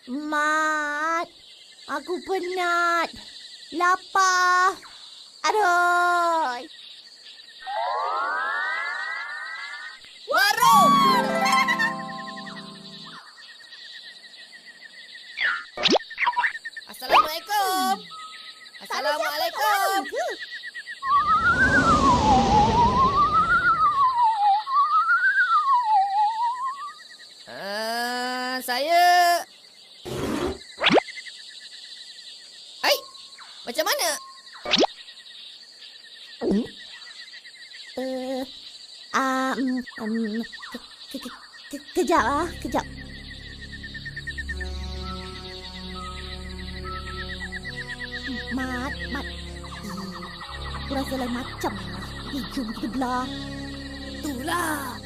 Mat, aku penat. Lapar. Aduh. Warung! Assalamualaikum. Assalamualaikum. Saya... Hai, macam mana? Kejap. Mat. Aku rasa lain macam lah. Jom kita belah. Itulah.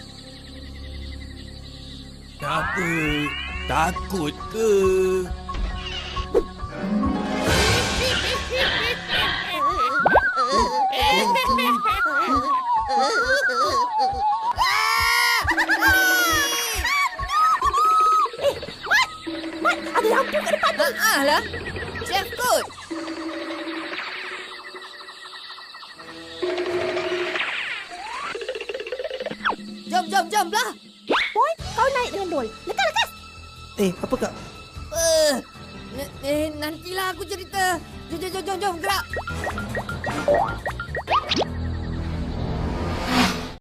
Kenapa? Takut ke? Mat, ada lampu kat depan tu. Lah. Chef kot. Jom belah. Boy, kau naik dengan Dol. Lekas. Apa kak? Nantilah aku cerita. Jom, gerak.